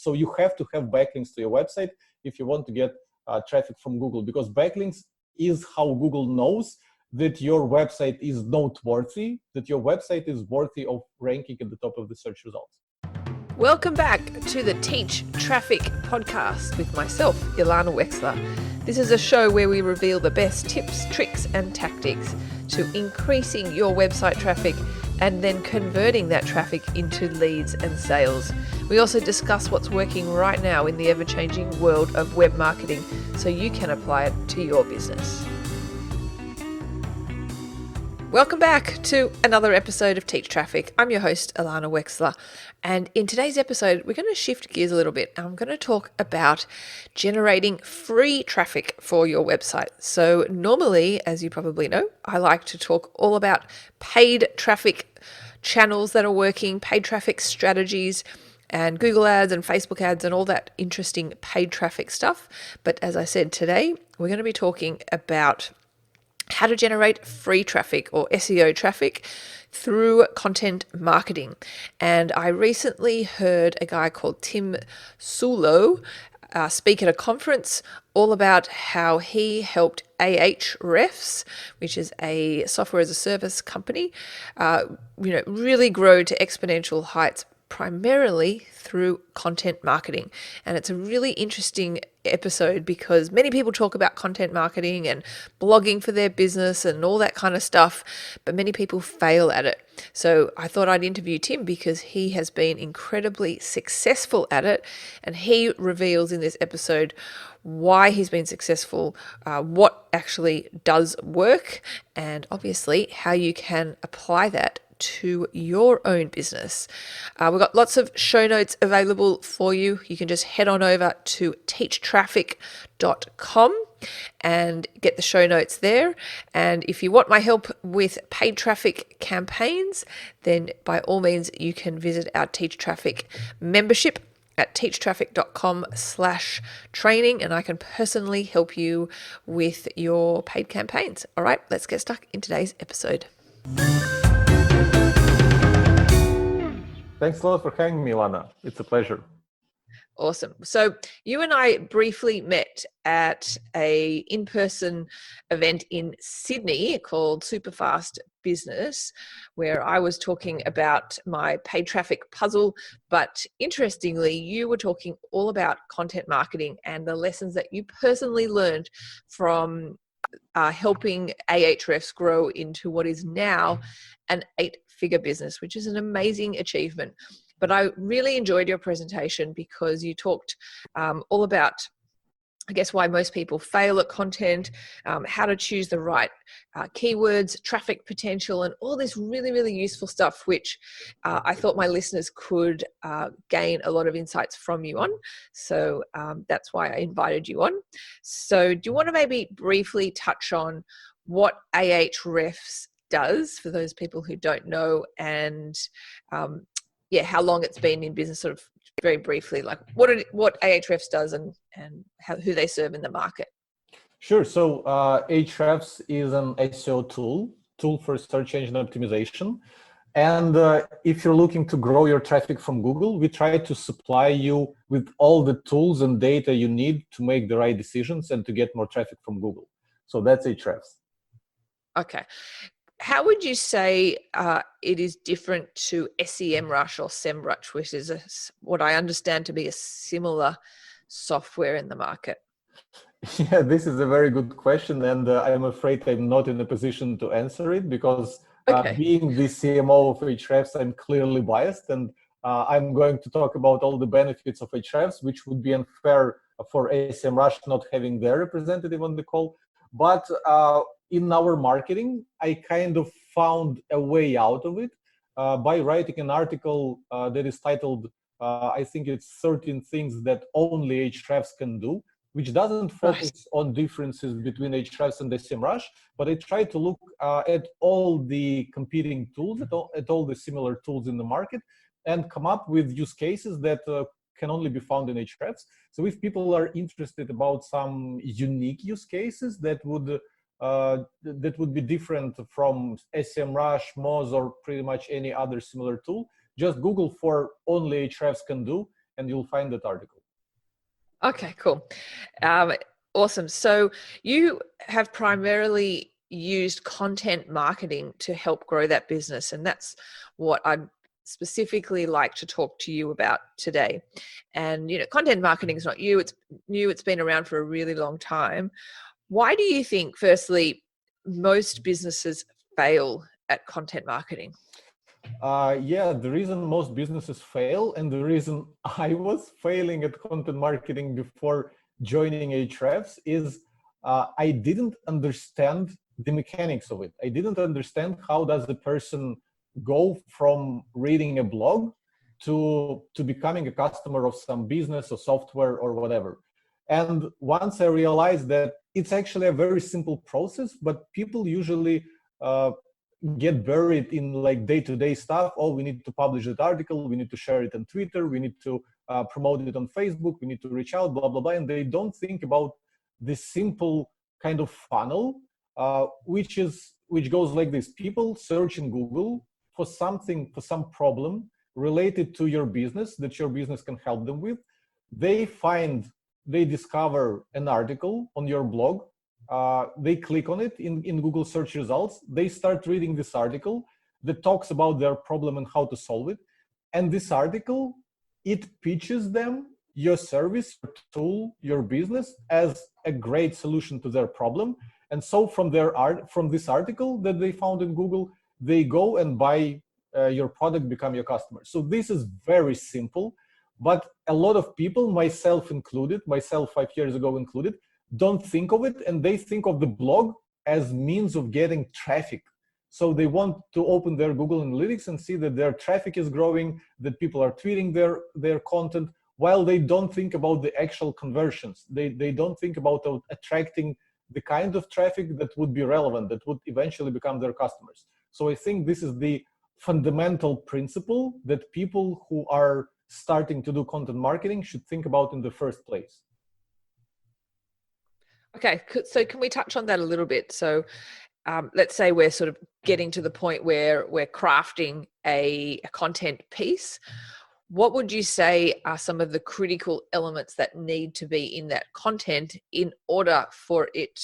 So you have to have backlinks to your website if you want to get traffic from Google, because backlinks is how Google knows that your website is noteworthy, that your website is worthy of ranking at the top of the search results. Welcome back to the Teach Traffic podcast with myself, Ilana Wexler. This is a show where we reveal the best tips, tricks, and tactics to increasing your website traffic and then converting that traffic into leads and sales. We also discuss what's working right now in the ever-changing world of web marketing so you can apply it to your business. Welcome back to another episode of Teach Traffic. I'm your host, Ilana Wexler. And in today's episode, we're going to shift gears a little bit. And I'm going to talk about generating free traffic for your website. So normally, as you probably know, I like to talk all about paid traffic channels that are working, paid traffic strategies, and Google ads and Facebook ads and all that interesting paid traffic stuff. But as I said, today, we're going to be talking about how to generate free traffic or SEO traffic through content marketing. And I recently heard a guy called Tim Soulo speak at a conference all about how he helped Ahrefs, which is a software as a service company, really grow to exponential heights primarily through content marketing. And it's a really interesting episode because many people talk about content marketing and blogging for their business and all that kind of stuff, but many people fail at it. So I thought I'd interview Tim because he has been incredibly successful at it, and he reveals in this episode why he's been successful, what actually does work, and obviously how you can apply that to your own business. We've got lots of show notes available for you. You can just head on over to teachtraffic.com and get the show notes there. And if you want my help with paid traffic campaigns, then by all means, you can visit our Teach Traffic membership at teachtraffic.com/training, and I can personally help you with your paid campaigns. All right, let's get stuck in today's episode. Thanks a lot for having me, Ilana. It's a pleasure. Awesome. So you and I briefly met at a in-person event in Sydney called Superfast Business, where I was talking about my paid traffic puzzle. But interestingly, you were talking all about content marketing and the lessons that you personally learned from helping Ahrefs grow into what is now an 8-figure business, which is an amazing achievement. But I really enjoyed your presentation because you talked all about, I guess, why most people fail at content, how to choose the right keywords, traffic potential, and all this really, really useful stuff, which I thought my listeners could gain a lot of insights from you on. So that's why I invited you on. So do you want to maybe briefly touch on what Ahrefs does for those people who don't know, and how long it's been in business, sort of very briefly, like what Ahrefs does and who they serve in the market? Sure. So Ahrefs is an SEO tool for search engine optimization. And if you're looking to grow your traffic from Google, we try to supply you with all the tools and data you need to make the right decisions and to get more traffic from Google. So that's Ahrefs. Okay. How would you say it is different to SEMrush or SEMrush, which is what I understand to be a similar software in the market? Yeah, this is a very good question, and I'm afraid I'm not in a position to answer it because being the CMO of Ahrefs, I'm clearly biased, and I'm going to talk about all the benefits of Ahrefs, which would be unfair for SEMrush not having their representative on the call. But in our marketing, I kind of found a way out of it by writing an article that is titled, I think it's 13 things that only Ahrefs can do, which doesn't focus on differences between Ahrefs and SEMrush, but I try to look at all the competing tools, at all the similar tools in the market, and come up with use cases that can only be found in Ahrefs. So if people are interested about some unique use cases that would be different from SEMrush, Moz, or pretty much any other similar tool, just Google for only Ahrefs can do, and you'll find that article. Okay, cool. Awesome. So you have primarily used content marketing to help grow that business, and that's what I'd specifically like to talk to you about today. And content marketing is not new, it's been around for a really long time. Why do you think, firstly, most businesses fail at content marketing? Yeah, the reason most businesses fail, and the reason I was failing at content marketing before joining Ahrefs, is I didn't understand the mechanics of it. I didn't understand how does the person go from reading a blog to becoming a customer of some business or software or whatever. And once I realized that it's actually a very simple process, but people usually get buried in like day-to-day stuff. Oh, we need to publish that article, we need to share it on Twitter, we need to promote it on Facebook, we need to reach out, blah, blah, blah. And they don't think about this simple kind of funnel, which goes like this. People search in Google for something, for some problem related to your business that your business can help them with. They discover an article on your blog. They click on it in Google search results. They start reading this article that talks about their problem and how to solve it. And this article, it pitches them your service, your tool, your business as a great solution to their problem. And so from this article that they found in Google, they go and buy your product, become your customer. So this is very simple, but a lot of people, myself 5 years ago included, don't think of it, and they think of the blog as means of getting traffic. So they want to open their Google Analytics and see that their traffic is growing, that people are tweeting their content, while they don't think about the actual conversions. They don't think about attracting the kind of traffic that would be relevant, that would eventually become their customers. So I think this is the fundamental principle that people who are starting to do content marketing should think about in the first place. Okay, so can we touch on that a little bit? So let's say we're sort of getting to the point where we're crafting a content piece. What would you say are some of the critical elements that need to be in that content in order for it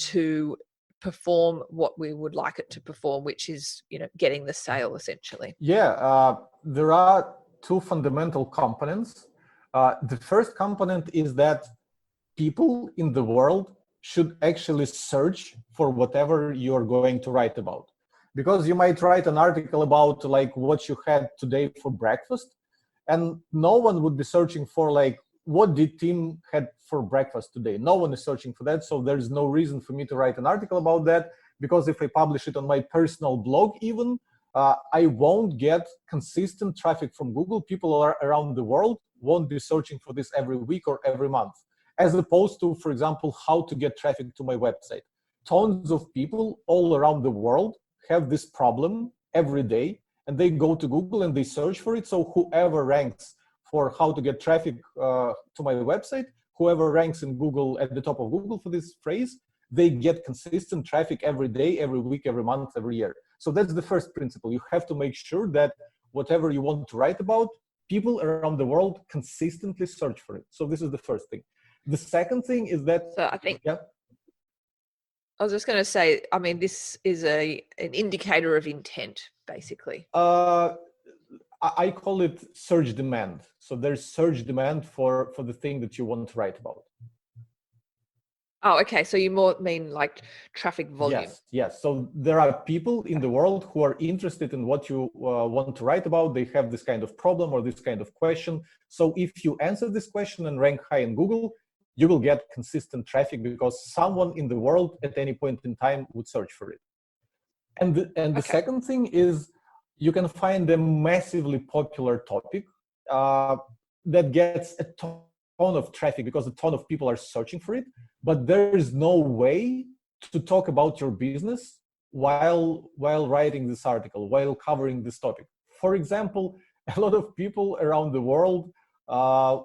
to perform what we would like it to perform, which is, getting the sale essentially? Yeah, there are two fundamental components. The first component is that people in the world should actually search for whatever you're going to write about. Because you might write an article about like what you had today for breakfast, and no one would be searching for like, what did Tim had for breakfast today? No one is searching for that. So there's no reason for me to write an article about that, because if I publish it on my personal blog even, I won't get consistent traffic from Google. People around the world won't be searching for this every week or every month. As opposed to, for example, how to get traffic to my website. Tons of people all around the world have this problem every day, and they go to Google and they search for it. So whoever ranks for how to get traffic to my website, whoever ranks in Google at the top of Google for this phrase, they get consistent traffic every day, every week, every month, every year. So that's the first principle. You have to make sure that whatever you want to write about, people around the world consistently search for it. So this is the first thing. The second thing is that, so I think, yeah. I was just going to say, I mean, this is an indicator of intent, basically. I call it search demand. So there's search demand for the thing that you want to write about. Oh, okay. So you more mean like traffic volume. Yes. So there are people in the world who are interested in what you want to write about. They have this kind of problem or this kind of question. So if you answer this question and rank high in Google, you will get consistent traffic because someone in the world at any point in time would search for it. And the second thing is you can find a massively popular topic that gets a ton of traffic because a ton of people are searching for it, but there is no way to talk about your business while writing this article, while covering this topic. For example, a lot of people around the world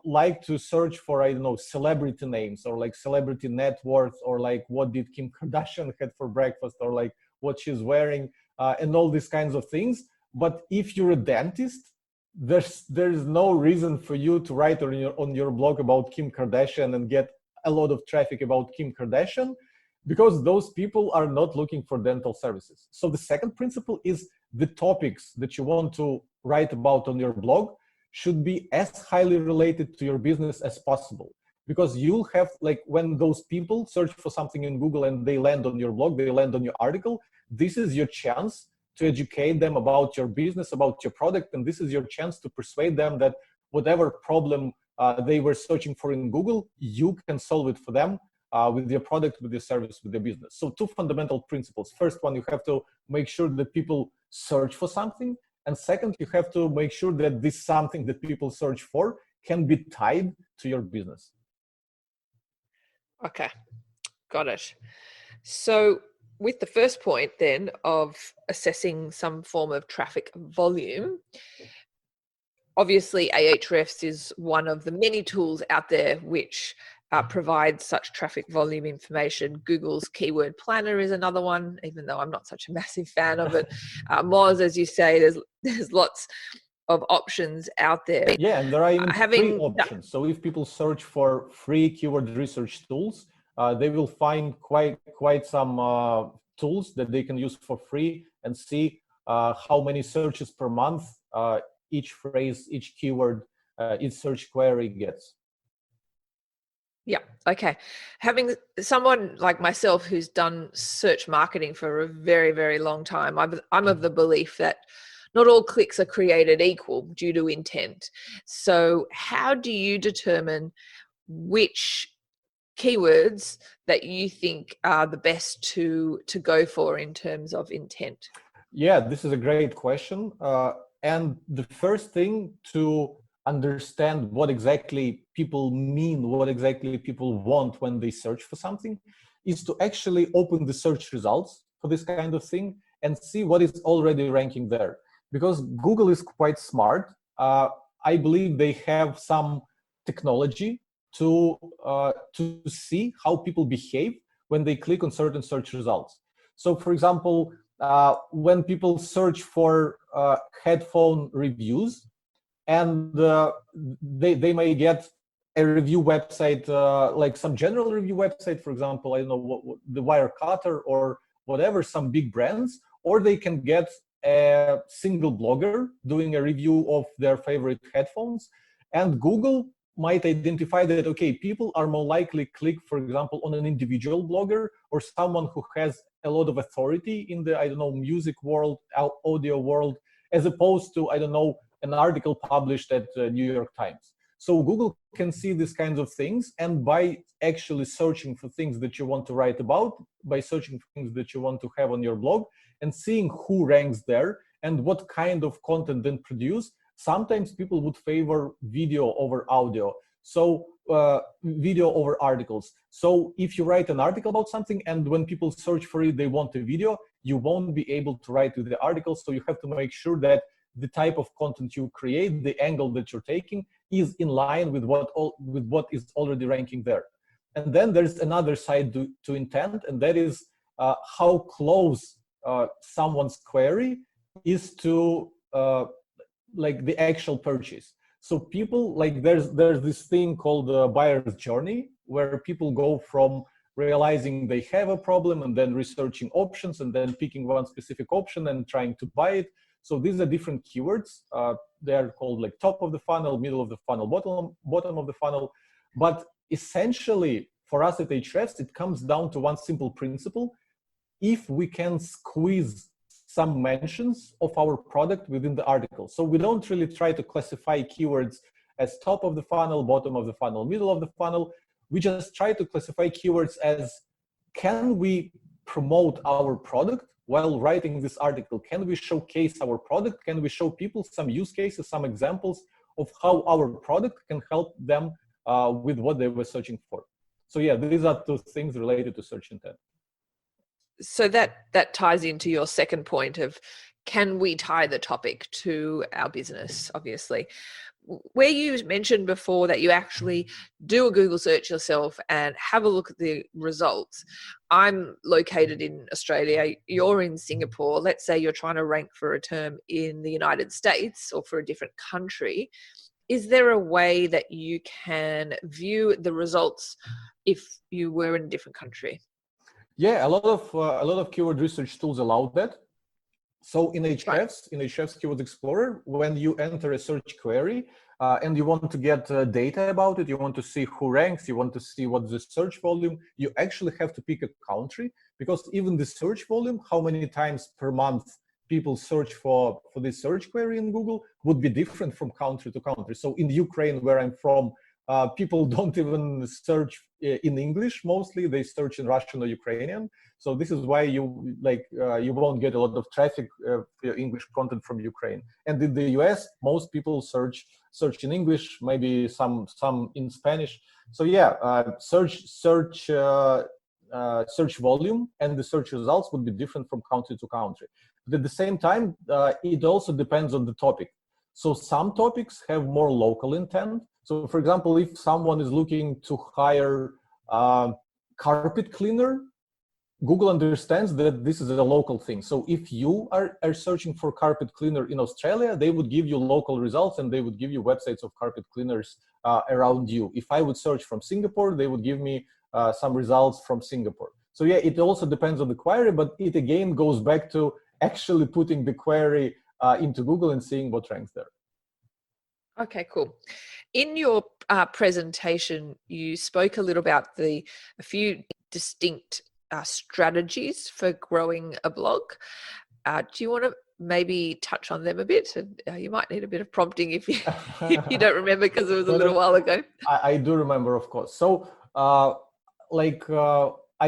like to search for, I don't know, celebrity names or like celebrity net worth or like what did Kim Kardashian had for breakfast or like what she's wearing and all these kinds of things. But if you're a dentist, there's no reason for you to write on your blog about Kim Kardashian and get a lot of traffic about Kim Kardashian, because those people are not looking for dental services. So the second principle is the topics that you want to write about on your blog should be as highly related to your business as possible. Because you'll have, like, when those people search for something in Google and they land on your blog, they land on your article, this is your chance to educate them about your business, about your product, and this is your chance to persuade them that whatever problem they were searching for in Google, you can solve it for them with your product, with your service, with your business. So two fundamental principles. First one, you have to make sure that people search for something. And second, you have to make sure that this something that people search for can be tied to your business. Okay, got it. So with the first point then of assessing some form of traffic volume, obviously Ahrefs is one of the many tools out there which provides such traffic volume information. Google's keyword planner is another one, even though I'm not such a massive fan of it. Moz, as you say, there's lots of options out there. Yeah, and there are even free options. So if people search for free keyword research tools, they will find quite some tools that they can use for free and see how many searches per month each phrase, each keyword, each search query gets. Yeah, okay. Having someone like myself who's done search marketing for a very, very long time, I'm of the belief that not all clicks are created equal due to intent. So how do you determine which keywords that you think are the best to go for in terms of intent? Yeah, this is a great question. And the first thing to understand what exactly people mean, what exactly people want when they search for something, is to actually open the search results for this kind of thing and see what is already ranking there. Because Google is quite smart. I believe they have some technology to see how people behave when they click on certain search results. So, for example, when people search for headphone reviews, and they may get a review website, like some general review website, for example, I don't know, the Wirecutter or whatever, some big brands, or they can get a single blogger doing a review of their favorite headphones. And Google might identify that, okay, people are more likely click, for example, on an individual blogger or someone who has a lot of authority in the, I don't know, music world, audio world, as opposed to, I don't know, an article published at New York Times. So Google can see these kinds of things, and by actually searching for things that you want to write about, by searching for things that you want to have on your blog, and seeing who ranks there and what kind of content then produce, sometimes people would favor video over audio. So video over articles. So if you write an article about something and when people search for it, they want a video, you won't be able to write with the article. So you have to make sure that the type of content you create, the angle that you're taking, is in line with what is already ranking there. And then there's another side to intent, and that is how close someone's query is to like the actual purchase. So people, like, there's this thing called buyer's journey, where people go from realizing they have a problem and then researching options and then picking one specific option and trying to buy it. So these are different keywords. They are called like top of the funnel, middle of the funnel, bottom of the funnel. But essentially, for us at Ahrefs, it comes down to one simple principle. If we can squeeze some mentions of our product within the article. So we don't really try to classify keywords as top of the funnel, bottom of the funnel, middle of the funnel. We just try to classify keywords as, can we promote our product while writing this article? Can we showcase our product? Can we show people some use cases, some examples of how our product can help them with what they were searching for? So yeah, these are two things related to search intent. So that ties into your second point of, can we tie the topic to our business, obviously. where you mentioned before that you actually do a Google search yourself and have a look at the results. I'm located in Australia, you're in Singapore. Let's say you're trying to rank for a term in the United States or for a different country. Is there a way that you can view the results if you were in a different country? Yeah, a lot of keyword research tools allow that. So in Ahrefs Keyword Explorer, when you enter a search query and you want to get data about it, you want to see who ranks, you want to see what's the search volume, you actually have to pick a country, because even the search volume, how many times per month people search for this search query in Google, would be different from country to country. So in Ukraine, where I'm from, people don't even search in English. Mostly they search in Russian or Ukrainian. So this is why you won't get a lot of traffic for your English content from Ukraine. And in the US, most people search in English, maybe some in Spanish. So yeah, search volume and the search results would be different from country to country. But at the same time, it also depends on the topic. So some topics have more local intent. So for example, if someone is looking to hire a carpet cleaner, Google understands that this is a local thing. So if you are searching for carpet cleaner in Australia, they would give you local results and they would give you websites of carpet cleaners around you. If I would search from Singapore, they would give me some results from Singapore. So yeah, it also depends on the query, but it again goes back to actually putting the query into Google and seeing what ranks there. Okay, cool. In your presentation, you spoke a little about a few distinct strategies for growing a blog. Do you want to maybe touch on them a bit? You might need a bit of prompting if you don't remember, because it was a little while ago. I do remember, of course. So I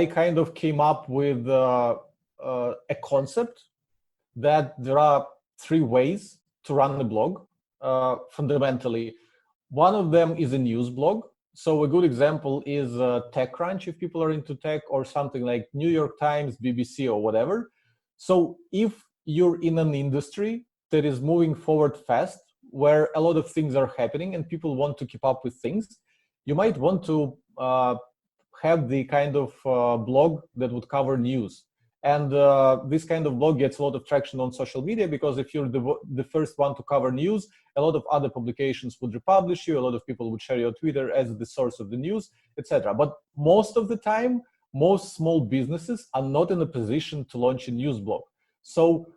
kind of came up with a concept that there are 3 ways to run a blog. Fundamentally, one of them is a news blog. So a good example is TechCrunch, if people are into tech, or something like New York Times, BBC, or whatever. So if you're in an industry that is moving forward fast, where a lot of things are happening and people want to keep up with things, you might want to have the kind of blog that would cover news. And this kind of blog gets a lot of traction on social media, because if you're the first one to cover news, a lot of other publications would republish you, a lot of people would share your Twitter as the source of the news, etc. But most of the time, most small businesses are not in a position to launch a news blog. So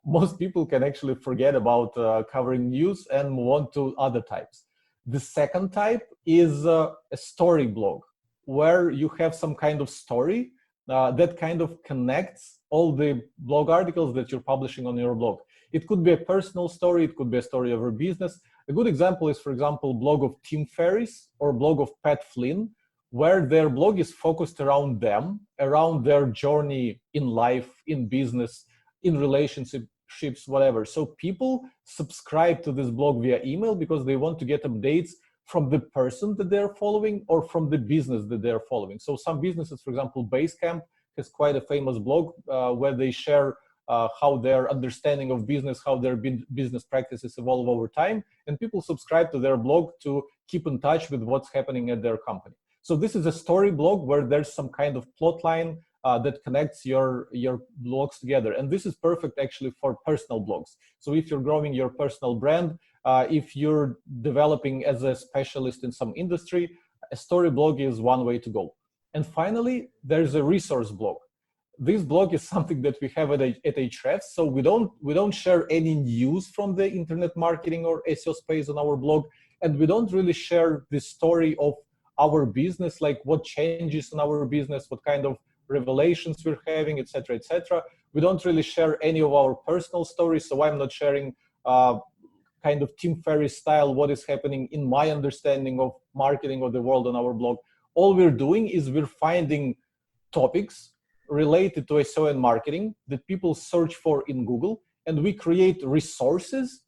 most people can actually forget about covering news and move on to other types. The second type is a story blog, where you have some kind of story that kind of connects all the blog articles that you're publishing on your blog. It could be a personal story, it could be a story of a business. A good example is, for example, blog of Tim Ferriss or blog of Pat Flynn, where their blog is focused around them, around their journey in life, in business, in relationships, whatever. So people subscribe to this blog via email because they want to get updates from the person that they're following or from the business that they're following. So some businesses, for example, Basecamp has quite a famous blog where they share how their understanding of business, how their business practices evolve over time, and people subscribe to their blog to keep in touch with what's happening at their company. So this is a story blog where there's some kind of plot line that connects your blogs together. And this is perfect actually for personal blogs. So if you're growing your personal brand, if you're developing as a specialist in some industry, a story blog is one way to go. And finally, there's a resource blog. This blog is something that we have at Ahrefs. So we don't share any news from the internet marketing or SEO space on our blog, and we don't really share the story of our business, like what changes in our business, what kind of revelations we're having, etc., etc. We don't really share any of our personal stories. So I'm not sharing kind of Tim Ferriss style, what is happening in my understanding of marketing of the world on our blog. All we're doing is we're finding topics related to SEO and marketing that people search for in Google, and we create resources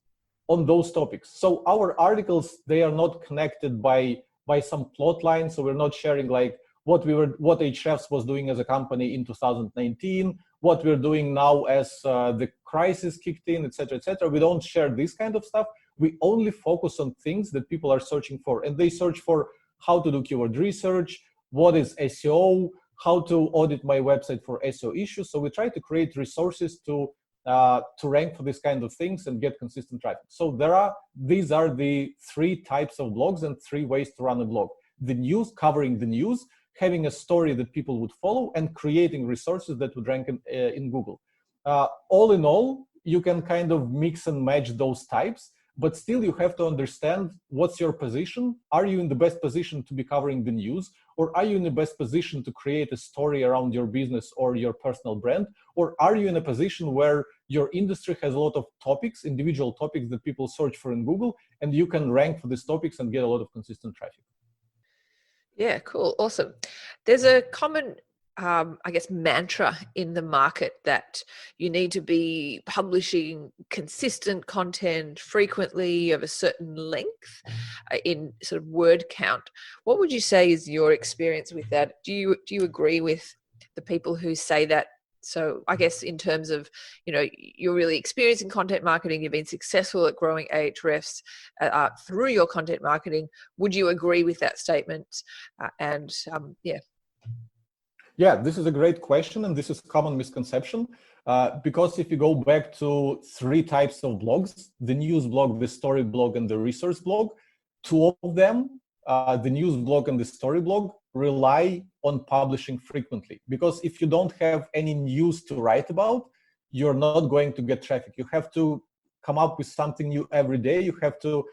on those topics. So our articles, they are not connected by some plot line. So we're not sharing like what Ahrefs was doing as a company in 2019, what we're doing now as the crisis kicked in, etc., etc. We don't share this kind of stuff. We only focus on things that people are searching for, and they search for how to do keyword research, what is SEO, how to audit my website for SEO issues. So we try to create resources to rank for this kind of things and get consistent traffic. So these are the 3 types of blogs and 3 ways to run a blog. The news, covering the news, having a story that people would follow, and creating resources that would rank in Google. All in all, you can kind of mix and match those types, but still you have to understand what's your position. Are you in the best position to be covering the news? Or are you in the best position to create a story around your business or your personal brand? Or are you in a position where your industry has a lot of topics, individual topics that people search for in Google, and you can rank for these topics and get a lot of consistent traffic? Yeah, cool. Awesome. There's a common, I guess, mantra in the market that you need to be publishing consistent content frequently of a certain length in sort of word count. What would you say is your experience with that? Do you agree with the people who say that? So I guess in terms of, you're really experienced in content marketing, you've been successful at growing Ahrefs through your content marketing. Would you agree with that statement? Yeah, this is a great question, and this is a common misconception. Because if you go back to 3 types of blogs, the news blog, the story blog, and the resource blog, 2 of them, the news blog and the story blog, rely on publishing frequently. Because if you don't have any news to write about, you're not going to get traffic. You have to come up with something new every day. You have to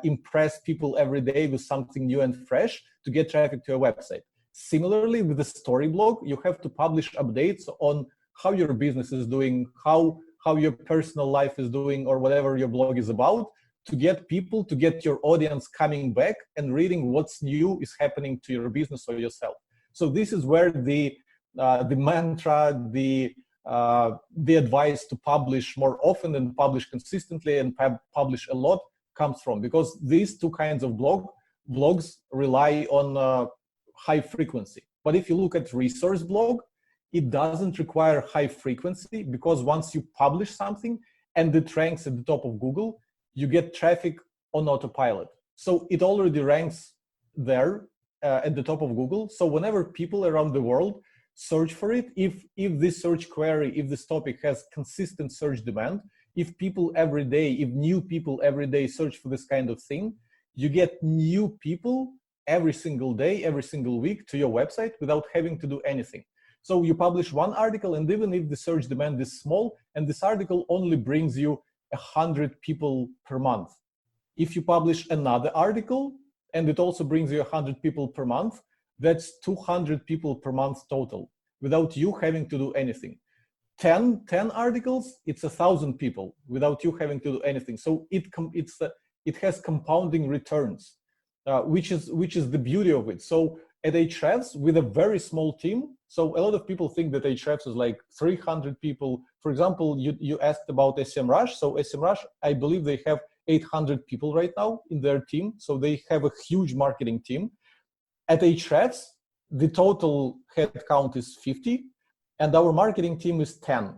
impress people every day with something new and fresh to get traffic to your website. Similarly, with the story blog, you have to publish updates on how your business is doing, how your personal life is doing, or whatever your blog is about, to get your audience coming back and reading what's new is happening to your business or yourself. So this is where the mantra, the advice to publish more often and publish consistently and publish a lot comes from, because these 2 kinds of blogs rely on high frequency. But if you look at resource blog, it doesn't require high frequency, because once you publish something and it ranks at the top of Google, you get traffic on autopilot. So it already ranks there at the top of Google. So whenever people around the world search for it, if this search query, if this topic has consistent search demand, if new people every day search for this kind of thing, you get new people every single day, every single week to your website without having to do anything. So you publish 1 article, and even if the search demand is small, and this article only brings you 100 people per month, if you publish another article and it also brings you 100 people per month, that's 200 people per month total without you having to do anything. 10 articles, it's 1,000 people without you having to do anything. So it has compounding returns, which is the beauty of it. So at Ahrefs, with a very small team, so a lot of people think that Ahrefs is like 300 people. For example, you asked about SEMrush. So SEMrush, I believe they have 800 people right now in their team. So they have a huge marketing team. At Ahrefs, the total headcount is 50, and our marketing team is 10. Wow.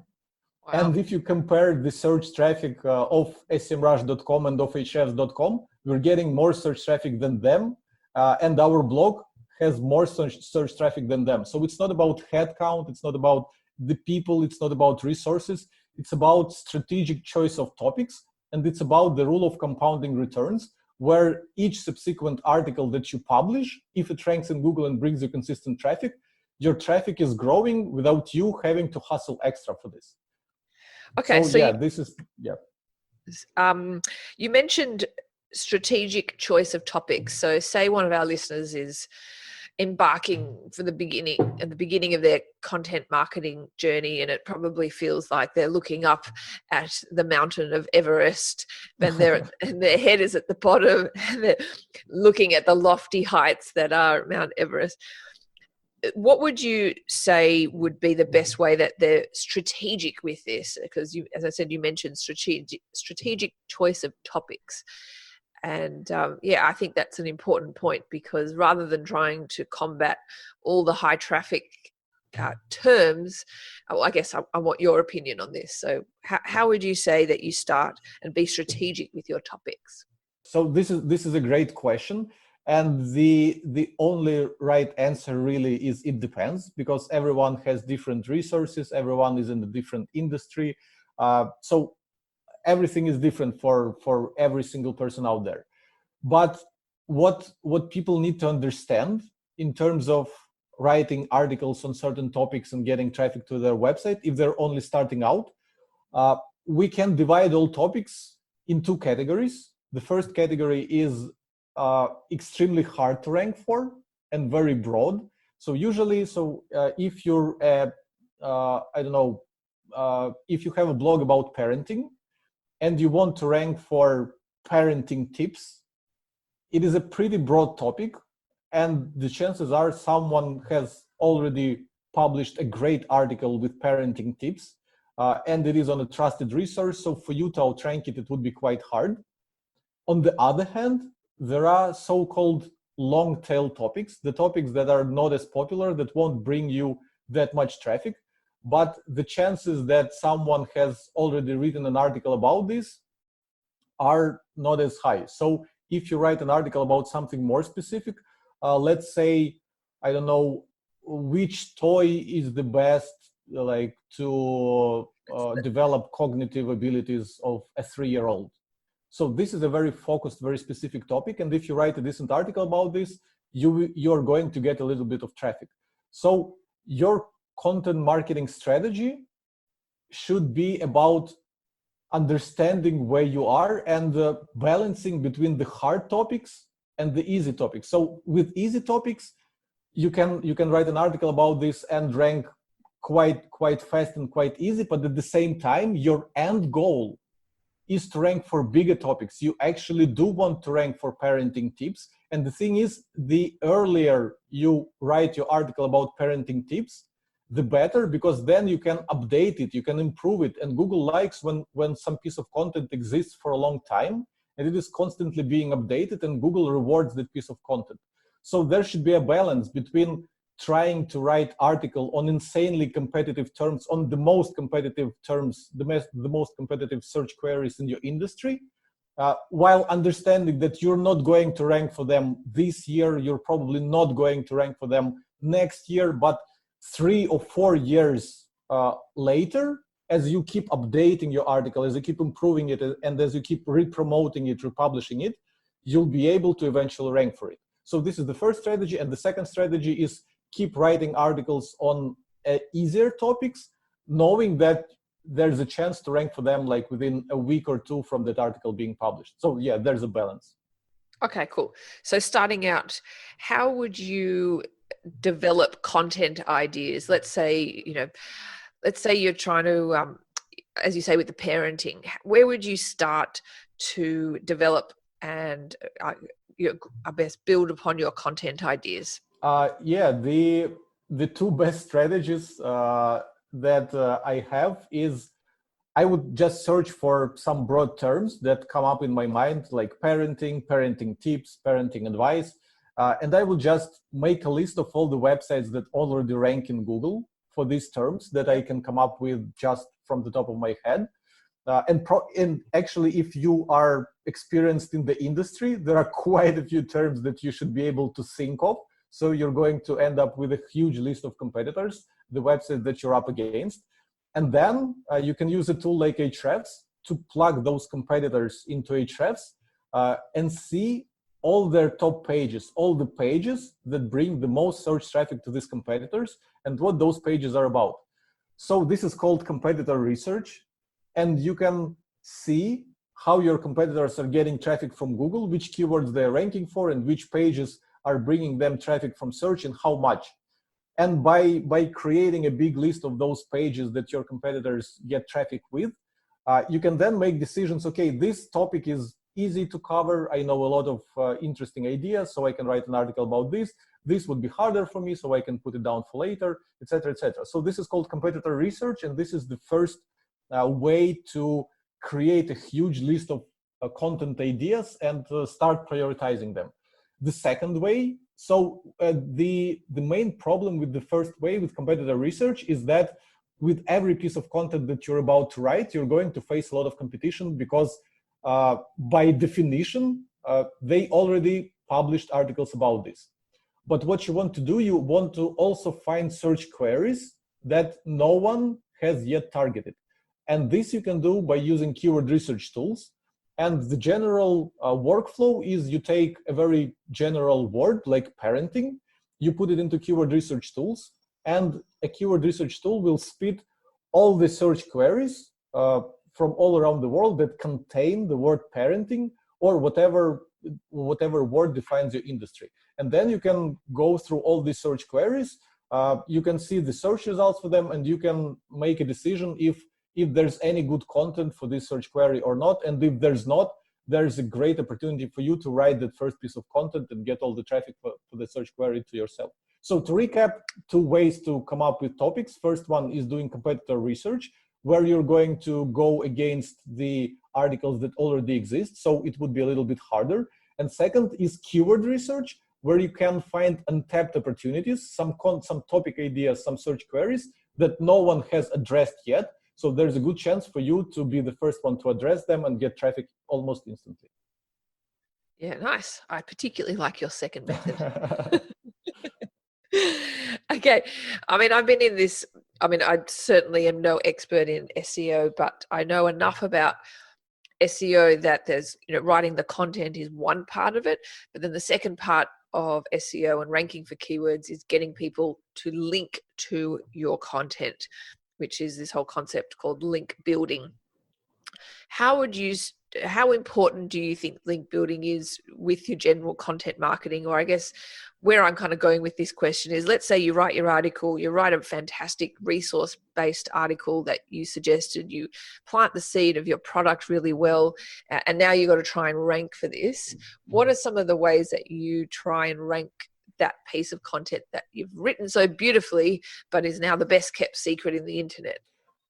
And if you compare the search traffic of SEMrush.com and of Ahrefs.com, we're getting more search traffic than them, and our blog has more search traffic than them. So it's not about headcount, it's not about the people, it's not about resources, it's about strategic choice of topics, and it's about the rule of compounding returns, where each subsequent article that you publish, if it ranks in Google and brings you consistent traffic, your traffic is growing without you having to hustle extra for this. Okay, so you mentioned strategic choice of topics. So say one of our listeners is embarking at the beginning of their content marketing journey, and it probably feels like they're looking up at the mountain of Everest, and their head is at the bottom, and they're looking at the lofty heights that are Mount Everest. What would you say would be the best way that they're strategic with this? Because as I said, you mentioned strategic choice of topics. And I think that's an important point, because rather than trying to combat all the high traffic terms, well, I guess I want your opinion on this. So how would you say that you start and be strategic with your topics? So this is a great question. And the only right answer really is it depends, because everyone has different resources, everyone is in a different industry. So everything is different for every single person out there. But what people need to understand in terms of writing articles on certain topics and getting traffic to their website, if they're only starting out, we can divide all topics in two categories. The first category is extremely hard to rank for and very broad. So usually, if you're if you have a blog about parenting and you want to rank for parenting tips, it is a pretty broad topic, and the chances are someone has already published a great article with parenting tips, and it is on a trusted resource. So for you to outrank it, it would be quite hard. On the other hand, there are so-called long tail topics, the topics that are not as popular, that won't bring you that much traffic, but the chances that someone has already written an article about this are not as high. So if you write an article about something more specific, let's say, I don't know, which toy is the best like to develop cognitive abilities of a 3-year-old. So this is a very focused, very specific topic. And if you write a decent article about this, you're going to get a little bit of traffic. So your content marketing strategy should be about understanding where you are and balancing between the hard topics and the easy topics. So with easy topics, you can write an article about this and rank quite fast and quite easy, but at the same time, your end goal is to rank for bigger topics. You actually do want to rank for parenting tips. And the thing is, the earlier you write your article about parenting tips, the better, because then you can update it, you can improve it. And Google likes when some piece of content exists for a long time and it is constantly being updated, and Google rewards that piece of content. So there should be a balance between trying to write article on insanely competitive terms, on the most competitive terms, the most competitive search queries in your industry, while understanding that you're not going to rank for them this year, you're probably not going to rank for them next year, but 3 or 4 years later, as you keep updating your article, as you keep improving it, and as you keep re-promoting it, republishing it, you'll be able to eventually rank for it. So this is the first strategy. And the second strategy is keep writing articles on easier topics, knowing that there's a chance to rank for them like within a week or two from that article being published. So yeah, there's a balance. Okay, cool. So starting out, how would you develop content ideas? Let's say you're trying to, as you say, with the parenting, where would you start to develop and I best build upon your content ideas? Yeah, the two best strategies that I have is I would just search for some broad terms that come up in my mind, like parenting, parenting tips, parenting advice. And I will just make a list of all the websites that already rank in Google for these terms that I can come up with just from the top of my head. And actually, if you are experienced in the industry, there are quite a few terms that you should be able to think of. So you're going to end up with a huge list of competitors, the websites that you're up against. And then you can use a tool like Ahrefs to plug those competitors into Ahrefs and see all their top pages, all the pages that bring the most search traffic to these competitors and what those pages are about. So this is called competitor research. And you can see how your competitors are getting traffic from Google, which keywords they're ranking for, and which pages are bringing them traffic from search and how much. And by creating a big list of those pages that your competitors get traffic with, you can then make decisions. Okay, this topic is easy to cover. I know a lot of interesting ideas, so I can write an article about this. This would be harder for me, so I can put it down for later, etc., etc. So this is called competitor research, and this is the first way to create a huge list of content ideas and start prioritizing them. The second way, So the main problem with the first way with competitor research is that with every piece of content that you're about to write, you're going to face a lot of competition because by definition, they already published articles about this. But what you want to do, you want to also find search queries that no one has yet targeted. And this you can do by using keyword research tools. And the general workflow is you take a very general word like parenting, you put it into keyword research tools, and a keyword research tool will spit all the search queries from all around the world that contain the word parenting or whatever word defines your industry. And then you can go through all these search queries, you can see the search results for them, and you can make a decision if there's any good content for this search query or not. And if there's not, there's a great opportunity for you to write that first piece of content and get all the traffic for the search query to yourself. So to recap, 2 ways to come up with topics. First one is doing competitor research, where you're going to go against the articles that already exist, so it would be a little bit harder. And second is keyword research, where you can find untapped opportunities, some topic ideas, some search queries that no one has addressed yet. So there's a good chance for you to be the first one to address them and get traffic almost instantly. Yeah, nice. I particularly like your second method. Okay. I mean, I've been in this, I certainly am no expert in SEO, but I know enough about SEO that there's, writing the content is one part of it, but then the second part of SEO and ranking for keywords is getting people to link to your content, which is this whole concept called link building. How important do you think link building is with your general content marketing? Or I guess where I'm kind of going with this question is, let's say you write your article, you write a fantastic resource-based article that you suggested, you plant the seed of your product really well, and now you've got to try and rank for this. What are some of the ways that you try and rank that piece of content that you've written so beautifully, but is now the best kept secret in the internet?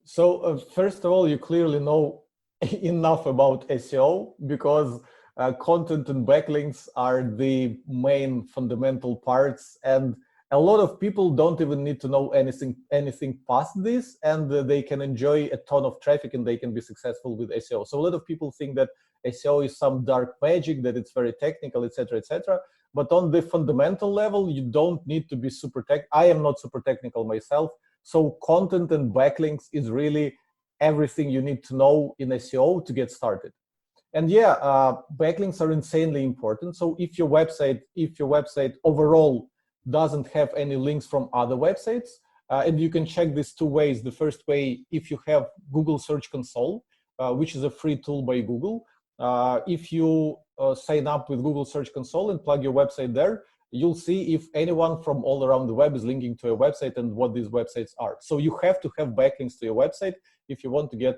So first of all, you clearly know enough about SEO, because content and backlinks are the main fundamental parts, and a lot of people don't even need to know anything past this, and they can enjoy a ton of traffic and they can be successful with SEO. So a lot of people think that SEO is some dark magic, that it's very technical, etc., etc. But on the fundamental level, you don't need to be super tech. I am not super technical myself. So content and backlinks is really everything you need to know in SEO to get started. And yeah, backlinks are insanely important. So if your website overall doesn't have any links from other websites, and you can check this 2 ways. The first way, if you have Google Search Console, which is a free tool by Google, if you sign up with Google Search Console and plug your website there, you'll see if anyone from all around the web is linking to a website and what these websites are. So you have to have backlinks to your website if you want to get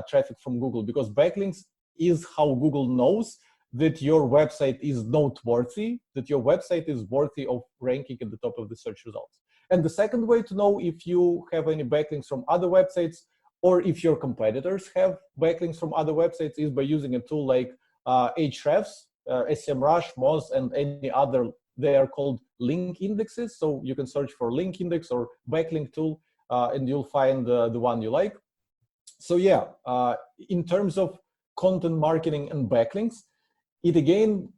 traffic from Google, because backlinks is how Google knows that your website is noteworthy, that your website is worthy of ranking at the top of the search results. And the second way to know if you have any backlinks from other websites, or if your competitors have backlinks from other websites, is by using a tool like Ahrefs, SEMrush, Moz, and any other. They are called link indexes. So you can search for link index or backlink tool, and you'll find the one you like. So yeah, in terms of content marketing and backlinks, it again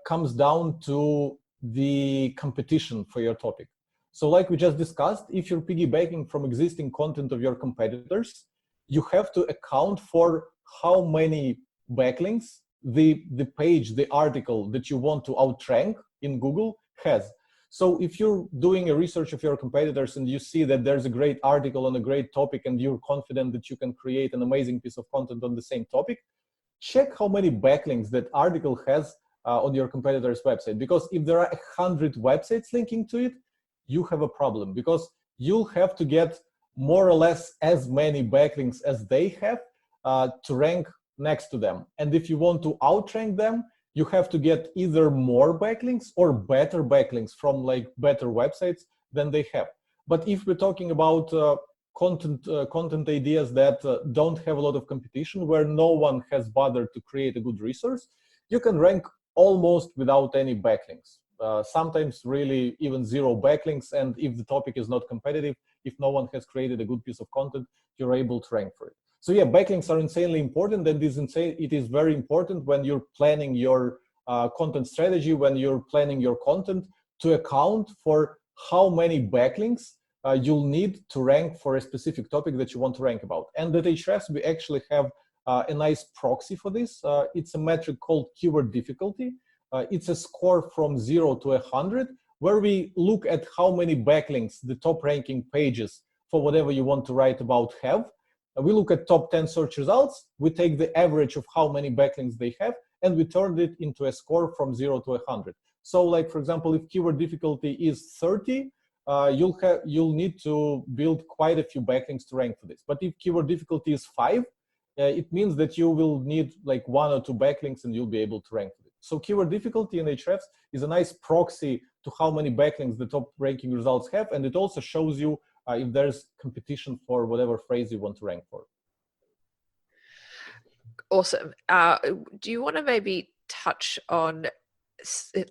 comes down to the competition for your topic. So like we just discussed, if you're piggybacking from existing content of your competitors, you have to account for how many backlinks the page, the article that you want to outrank in Google has. So if you're doing a research of your competitors and you see that there's a great article on a great topic and you're confident that you can create an amazing piece of content on the same topic, check how many backlinks that article has on your competitor's website. Because if there are 100 websites linking to it, you have a problem, because you'll have to get more or less as many backlinks as they have to rank next to them. And if you want to outrank them, you have to get either more backlinks or better backlinks from like better websites than they have. But if we're talking about content ideas that don't have a lot of competition, where no one has bothered to create a good resource, you can rank almost without any backlinks. sometimes really even zero backlinks. And if the topic is not competitive, if no one has created a good piece of content, you're able to rank for it. So yeah, backlinks are insanely important, and it is very important when you're planning your content strategy, when you're planning your content, to account for how many backlinks you'll need to rank for a specific topic that you want to rank about. And at Ahrefs, we actually have a nice proxy for this. It's a metric called keyword difficulty. It's a score from 0 to 100, where we look at how many backlinks the top ranking pages for whatever you want to write about have. We look at top 10 search results, we take the average of how many backlinks they have, and we turn it into a score from 0 to 100. So like, for example, if keyword difficulty is 30, you'll need to build quite a few backlinks to rank for this. But if keyword difficulty is 5, it means that you will need like 1 or 2 backlinks and you'll be able to rank for it. So keyword difficulty in Ahrefs is a nice proxy to how many backlinks the top ranking results have, and it also shows you if there's competition for whatever phrase you want to rank for. Awesome. Do you want to maybe touch on,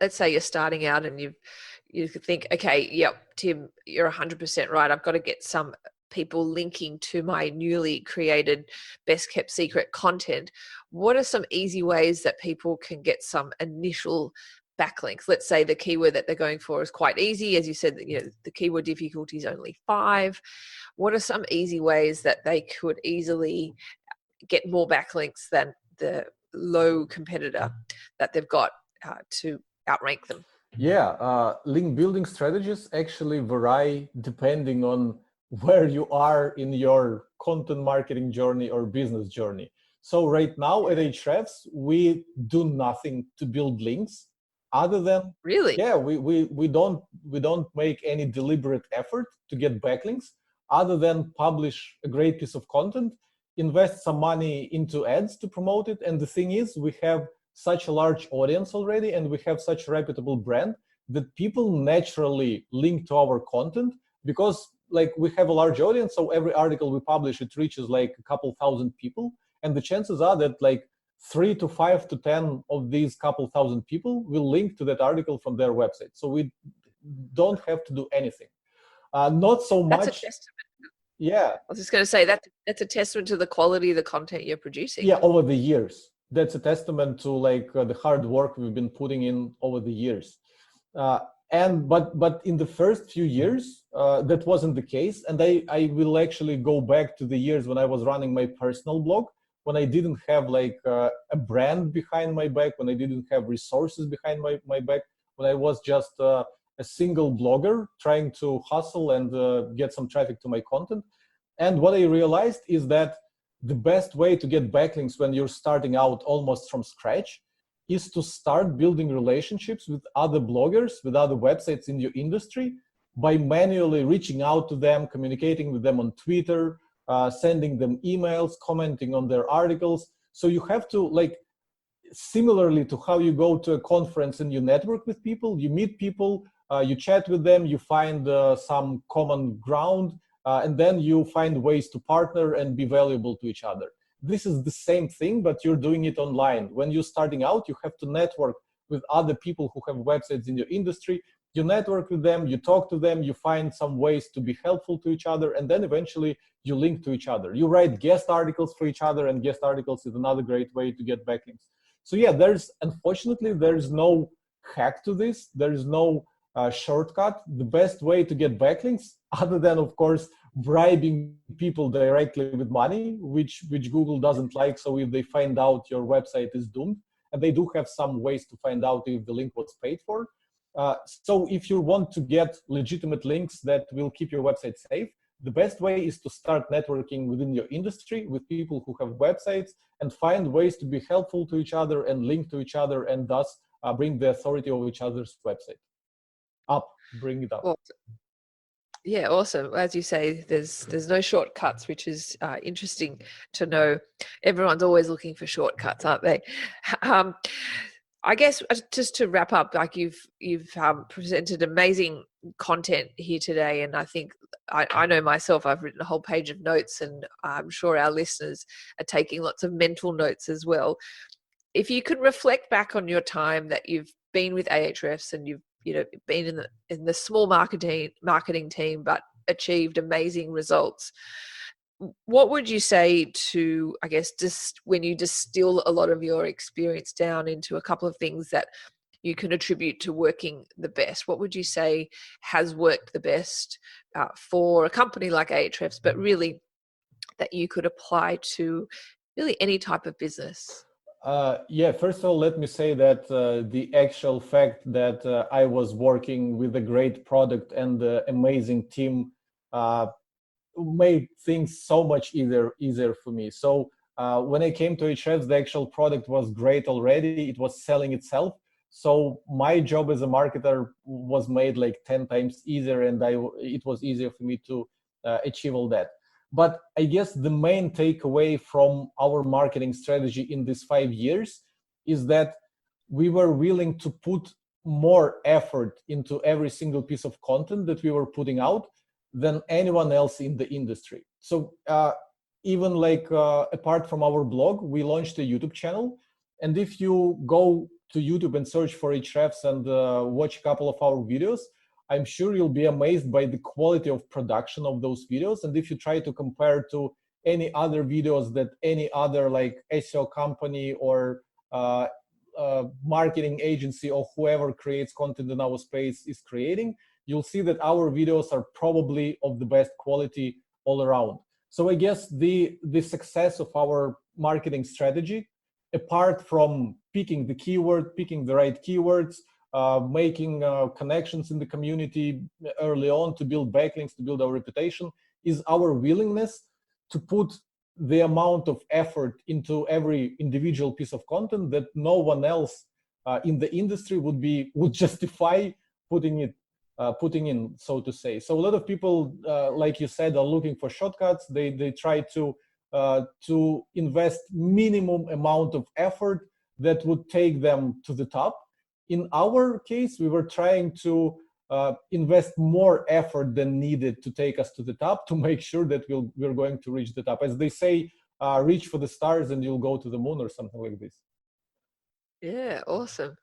let's say you're starting out and you think, okay, yep, Tim, you're 100% right. I've got to get some people linking to my newly created best kept secret content. What are some easy ways that people can get some initial backlinks? Let's say the keyword that they're going for is quite easy. As you said, the keyword difficulty is only 5. What are some easy ways that they could easily get more backlinks than the low competitor that they've got to outrank them? Yeah, link building strategies actually vary depending on where you are in your content marketing journey or business journey. So right now at Ahrefs, we do nothing to build links other than, really? Yeah, we don't make any deliberate effort to get backlinks other than publish a great piece of content, invest some money into ads to promote it. And the thing is, we have such a large audience already, and we have such a reputable brand that people naturally link to our content because like we have a large audience. So every article we publish, it reaches like a couple thousand people. And the chances are that like 3 to 5 to 10 of these couple thousand people will link to that article from their website. So we don't have to do anything. Not so much. That's a testament. Yeah. I was just going to say that's a testament to the quality of the content you're producing. Yeah, over the years. That's a testament to like the hard work we've been putting in over the years. But in the first few years, that wasn't the case. And I will actually go back to the years when I was running my personal blog, when I didn't have like a brand behind my back, when I didn't have resources behind my back, when I was just a single blogger trying to hustle and get some traffic to my content. And what I realized is that the best way to get backlinks when you're starting out almost from scratch is to start building relationships with other bloggers, with other websites in your industry by manually reaching out to them, communicating with them on Twitter, sending them emails, commenting on their articles. So you have to, like, similarly to how you go to a conference and you network with people, you meet people, you chat with them, you find some common ground, and then you find ways to partner and be valuable to each other. This is the same thing, but you're doing it online. When you're starting out, you have to network with other people who have websites in your industry. You network with them, you talk to them, you find some ways to be helpful to each other, and then eventually you link to each other. You write guest articles for each other, and guest articles is another great way to get backlinks. So yeah, unfortunately, there's no hack to this. There is no shortcut. The best way to get backlinks, other than, of course, bribing people directly with money, which Google doesn't like. So if they find out your website is doomed, and they do have some ways to find out if the link was paid for. So if you want to get legitimate links that will keep your website safe, the best way is to start networking within your industry with people who have websites and find ways to be helpful to each other and link to each other, and thus bring the authority of each other's website up, bring it up. Awesome. Yeah, awesome. As you say, there's no shortcuts, which is interesting to know. Everyone's always looking for shortcuts, aren't they? I guess just to wrap up, like you've presented amazing content here today, and I think I know myself, I've written a whole page of notes, and I'm sure our listeners are taking lots of mental notes as well. If you could reflect back on your time that you've been with Ahrefs and you've been in the small marketing team, but achieved amazing results. What would you say to, I guess, just when you distill a lot of your experience down into a couple of things that you can attribute to working the best? What would you say has worked the best for a company like Ahrefs, but really that you could apply to really any type of business? First of all, let me say that the actual fact that I was working with a great product and amazing team made things so much easier for me. So when I came to Ahrefs, the actual product was great already. It was selling itself. So my job as a marketer was made like 10 times easier, and it was easier for me to achieve all that. But I guess the main takeaway from our marketing strategy in these 5 years is that we were willing to put more effort into every single piece of content that we were putting out than anyone else in the industry. So even apart from our blog, we launched a YouTube channel. And if you go to YouTube and search for Ahrefs and watch a couple of our videos, I'm sure you'll be amazed by the quality of production of those videos. And if you try to compare to any other videos that any other SEO company or marketing agency or whoever creates content in our space is creating, you'll see that our videos are probably of the best quality all around. So I guess the success of our marketing strategy, apart from picking the right keywords, making connections in the community early on to build backlinks, to build our reputation, is our willingness to put the amount of effort into every individual piece of content that no one else in the industry would justify putting in, so to say. So a lot of people, like you said, are looking for shortcuts. They try to invest minimum amount of effort that would take them to the top. In our case, we were trying to invest more effort than needed to take us to the top, to make sure that we're going to reach the top. As they say, reach for the stars and you'll go to the moon, or something like this. Yeah, awesome.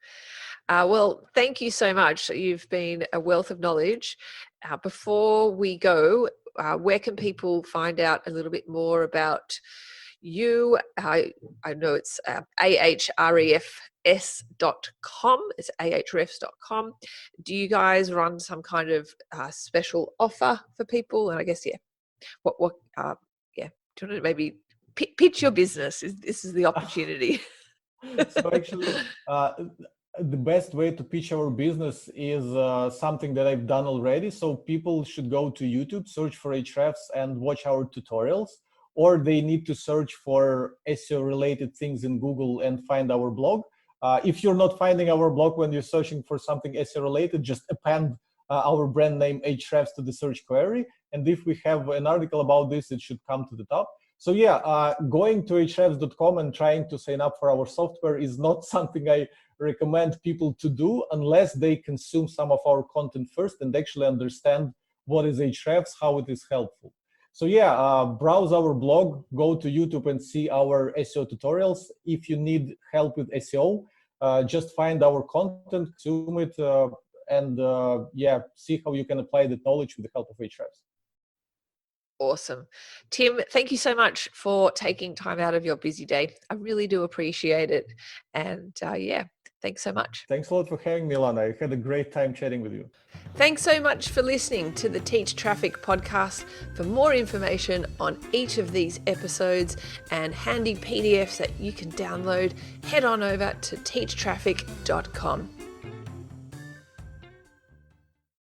Well, thank you so much. You've been a wealth of knowledge. Before we go, where can people find out a little bit more about you? I know it's ahrefs.com. It's ahrefs.com. Do you guys run some kind of special offer for people? And I guess, do you want to maybe pitch your business? This is the opportunity. So actually, the best way to pitch our business is something that I've done already. So people should go to YouTube, search for Ahrefs and watch our tutorials, or they need to search for SEO related things in Google and find our blog. If you're not finding our blog when you're searching for something SEO related, just append our brand name Ahrefs to the search query. And if we have an article about this, it should come to the top. So going to ahrefs.com and trying to sign up for our software is not something I recommend people to do unless they consume some of our content first and actually understand what is Ahrefs, how it is helpful. So browse our blog, go to YouTube and see our SEO tutorials. If you need help with SEO, just find our content, consume it, and see how you can apply that knowledge with the help of Ahrefs. Awesome. Tim, thank you so much for taking time out of your busy day. I really do appreciate it. And thanks so much. Thanks a lot for having me, Lana. I had a great time chatting with you. Thanks so much for listening to the Teach Traffic podcast. For more information on each of these episodes and handy PDFs that you can download, head on over to teachtraffic.com.